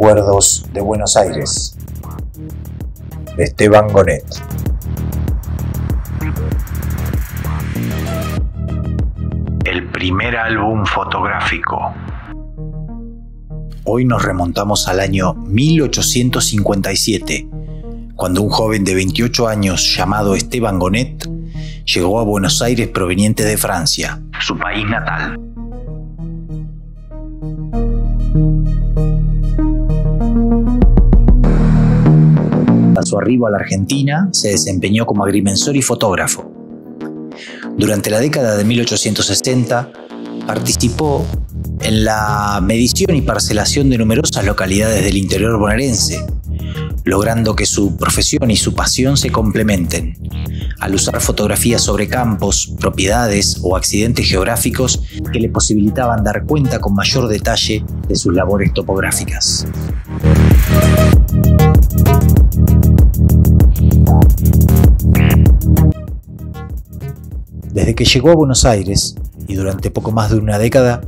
Recuerdos de Buenos Aires, de Esteban Gonet. El primer álbum fotográfico. Hoy nos remontamos al año 1857, cuando un joven de 28 años llamado Esteban Gonet llegó a Buenos Aires proveniente de Francia, su país natal. A su arribo a la Argentina, se desempeñó como agrimensor y fotógrafo. Durante la década de 1860, participó en la medición y parcelación de numerosas localidades del interior bonaerense, logrando que su profesión y su pasión se complementen, al usar fotografías sobre campos, propiedades o accidentes geográficos que le posibilitaban dar cuenta con mayor detalle de sus labores topográficas. Desde que llegó a Buenos Aires, y durante poco más de una década,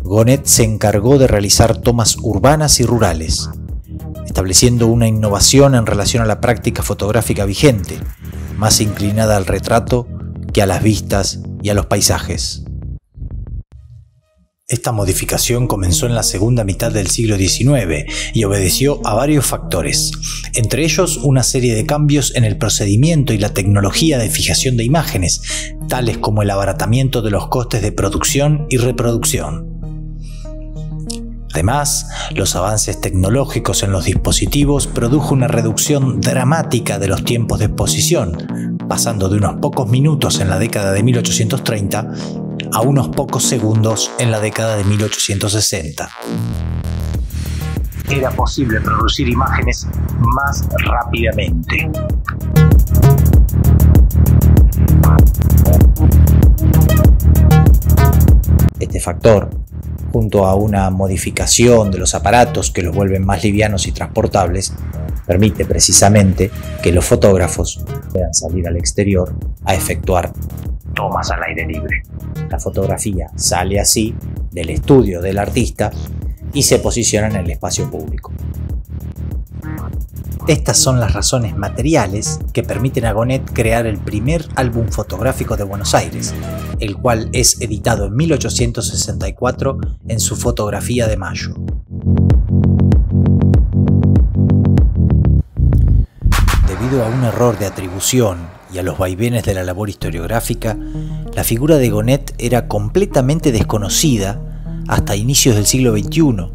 Gonet se encargó de realizar tomas urbanas y rurales, estableciendo una innovación en relación a la práctica fotográfica vigente, más inclinada al retrato que a las vistas y a los paisajes. Esta modificación comenzó en la segunda mitad del siglo XIX y obedeció a varios factores, entre ellos una serie de cambios en el procedimiento y la tecnología de fijación de imágenes, tales como el abaratamiento de los costes de producción y reproducción. Además, los avances tecnológicos en los dispositivos produjo una reducción dramática de los tiempos de exposición, pasando de unos pocos minutos en la década de 1830 a unos pocos segundos en la década de 1860. Era posible producir imágenes más rápidamente. Este factor, junto a una modificación de los aparatos que los vuelven más livianos y transportables, permite precisamente que los fotógrafos puedan salir al exterior a efectuar tomas al aire libre. La fotografía sale así del estudio del artista y se posiciona en el espacio público. Estas son las razones materiales que permiten a Gonet crear el primer álbum fotográfico de Buenos Aires, el cual es editado en 1864 en su Fotografía de Mayo. Debido a un error de atribución y a los vaivenes de la labor historiográfica, la figura de Gonet era completamente desconocida hasta inicios del siglo XXI,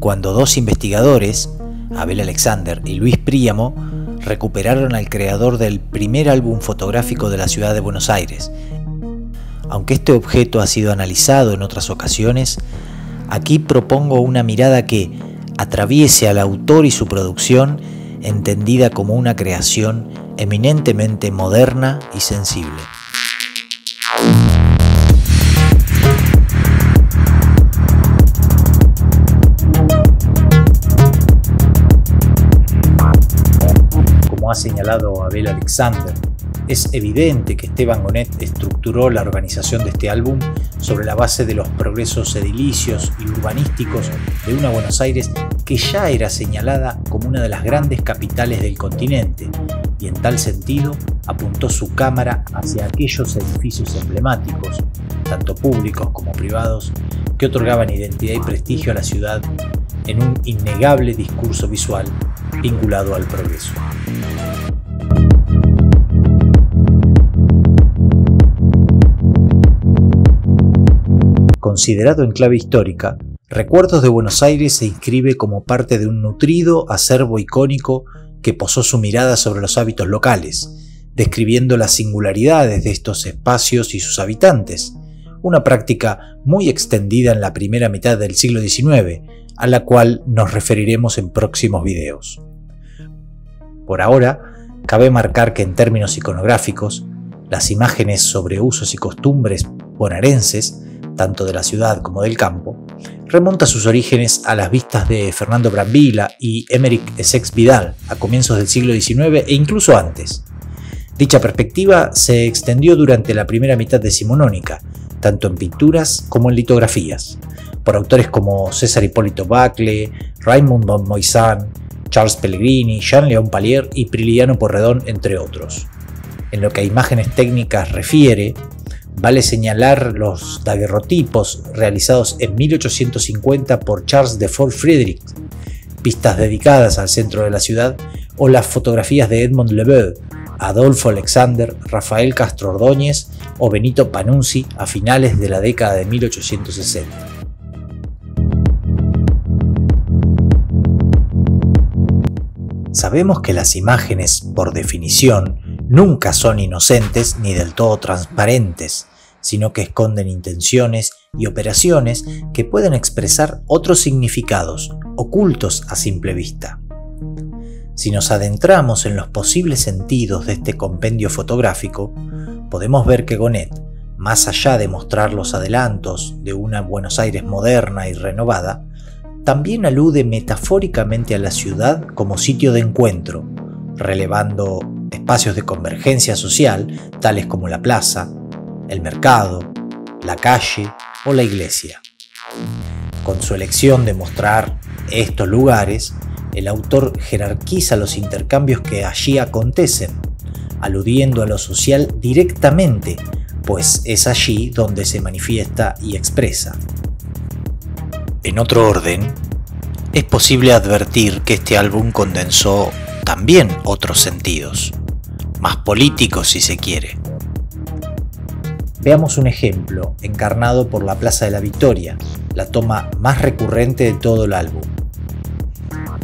cuando dos investigadores, Abel Alexander y Luis Príamo, recuperaron al creador del primer álbum fotográfico de la ciudad de Buenos Aires. Aunque este objeto ha sido analizado en otras ocasiones, aquí propongo una mirada que atraviese al autor y su producción, entendida como una creación eminentemente moderna y sensible. Como ha señalado Abel Alexander, es evidente que Esteban Gonet estructuró la organización de este álbum sobre la base de los progresos edilicios y urbanísticos de una Buenos Aires que ya era señalada como una de las grandes capitales del continente, y en tal sentido apuntó su cámara hacia aquellos edificios emblemáticos, tanto públicos como privados, que otorgaban identidad y prestigio a la ciudad en un innegable discurso visual vinculado al progreso. Considerado en clave histórica, Recuerdos de Buenos Aires se inscribe como parte de un nutrido acervo icónico que posó su mirada sobre los hábitos locales, describiendo las singularidades de estos espacios y sus habitantes, una práctica muy extendida en la primera mitad del siglo XIX, a la cual nos referiremos en próximos videos. Por ahora, cabe marcar que en términos iconográficos, las imágenes sobre usos y costumbres bonaerenses, tanto de la ciudad como del campo, remonta sus orígenes a las vistas de Fernando Brambilla y Émeric Essex Vidal a comienzos del siglo XIX e incluso antes. Dicha perspectiva se extendió durante la primera mitad decimonónica, tanto en pinturas como en litografías, por autores como César Hipólito Bacle, Raymond Montmoisant, Charles Pellegrini, Jean-Léon Pallier y Prilidiano Porredón, entre otros. En lo que a imágenes técnicas refiere, vale señalar los daguerrotipos realizados en 1850 por Charles de Fort-Frédéric, pistas dedicadas al centro de la ciudad, o las fotografías de Edmond Lebel, Adolfo Alexander, Rafael Castro Ordóñez o Benito Panunzi a finales de la década de 1860. Sabemos que las imágenes, por definición, nunca son inocentes ni del todo transparentes, sino que esconden intenciones y operaciones que pueden expresar otros significados, ocultos a simple vista. Si nos adentramos en los posibles sentidos de este compendio fotográfico, podemos ver que Gonet, más allá de mostrar los adelantos de una Buenos Aires moderna y renovada, también alude metafóricamente a la ciudad como sitio de encuentro, relevando espacios de convergencia social tales como la plaza, el mercado, la calle o la iglesia. Con su elección de mostrar estos lugares, el autor jerarquiza los intercambios que allí acontecen, aludiendo a lo social directamente, pues es allí donde se manifiesta y expresa. En otro orden, es posible advertir que este álbum condensó también otros sentidos, más políticos si se quiere. Veamos un ejemplo encarnado por la Plaza de la Victoria, la toma más recurrente de todo el álbum.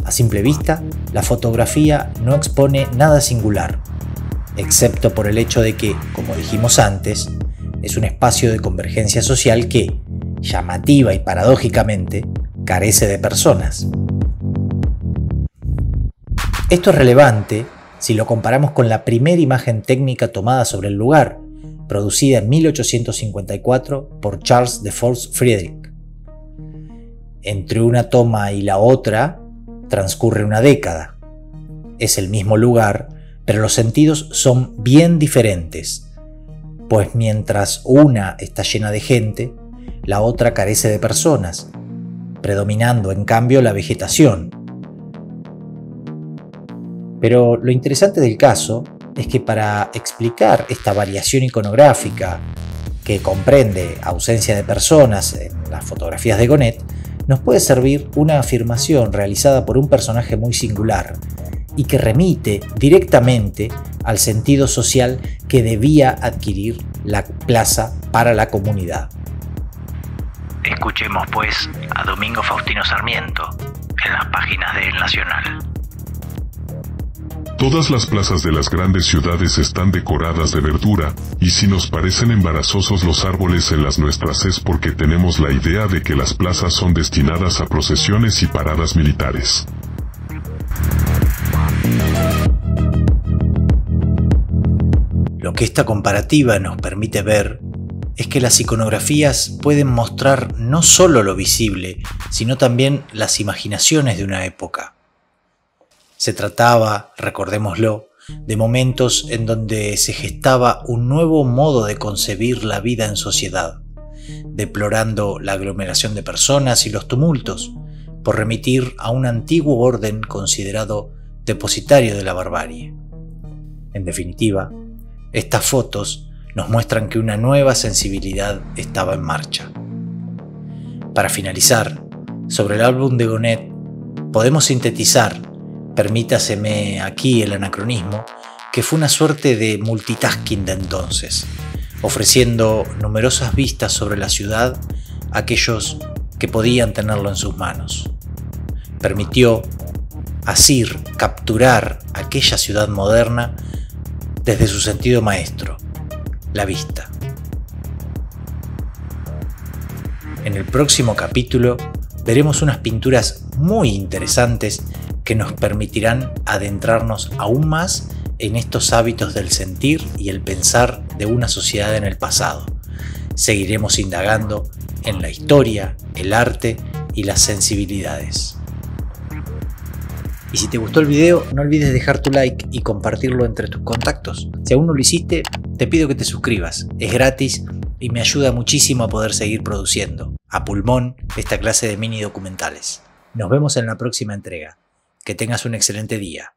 A simple vista, la fotografía no expone nada singular, excepto por el hecho de que, como dijimos antes, es un espacio de convergencia social que, llamativa y paradójicamente, carece de personas. Esto es relevante si lo comparamos con la primera imagen técnica tomada sobre el lugar, producida en 1854 por Charles de Fort-Frédéric. Entre una toma y la otra transcurre una década. Es el mismo lugar, pero los sentidos son bien diferentes, pues mientras una está llena de gente, la otra carece de personas, predominando en cambio la vegetación. Pero lo interesante del caso es que para explicar esta variación iconográfica, que comprende ausencia de personas en las fotografías de Gonet, nos puede servir una afirmación realizada por un personaje muy singular y que remite directamente al sentido social que debía adquirir la plaza para la comunidad. Escuchemos pues a Domingo Faustino Sarmiento en las páginas de El Nacional. Todas las plazas de las grandes ciudades están decoradas de verdura, y si nos parecen embarazosos los árboles en las nuestras es porque tenemos la idea de que las plazas son destinadas a procesiones y paradas militares. Lo que esta comparativa nos permite ver es que las iconografías pueden mostrar no solo lo visible, sino también las imaginaciones de una época. Se trataba, recordémoslo, de momentos en donde se gestaba un nuevo modo de concebir la vida en sociedad, deplorando la aglomeración de personas y los tumultos, por remitir a un antiguo orden considerado depositario de la barbarie. En definitiva, estas fotos nos muestran que una nueva sensibilidad estaba en marcha. Para finalizar, sobre el álbum de Gonet, podemos sintetizar, permítaseme aquí el anacronismo, que fue una suerte de multitasking de entonces, ofreciendo numerosas vistas sobre la ciudad a aquellos que podían tenerlo en sus manos. Permitió así capturar aquella ciudad moderna desde su sentido maestro, la vista. En el próximo capítulo veremos unas pinturas muy interesantes que nos permitirán adentrarnos aún más en estos hábitos del sentir y el pensar de una sociedad en el pasado. Seguiremos indagando en la historia, el arte y las sensibilidades. Y si te gustó el video, no olvides dejar tu like y compartirlo entre tus contactos. Si aún no lo hiciste, te pido que te suscribas. Es gratis y me ayuda muchísimo a poder seguir produciendo, a pulmón, esta clase de mini documentales. Nos vemos en la próxima entrega. Que tengas un excelente día.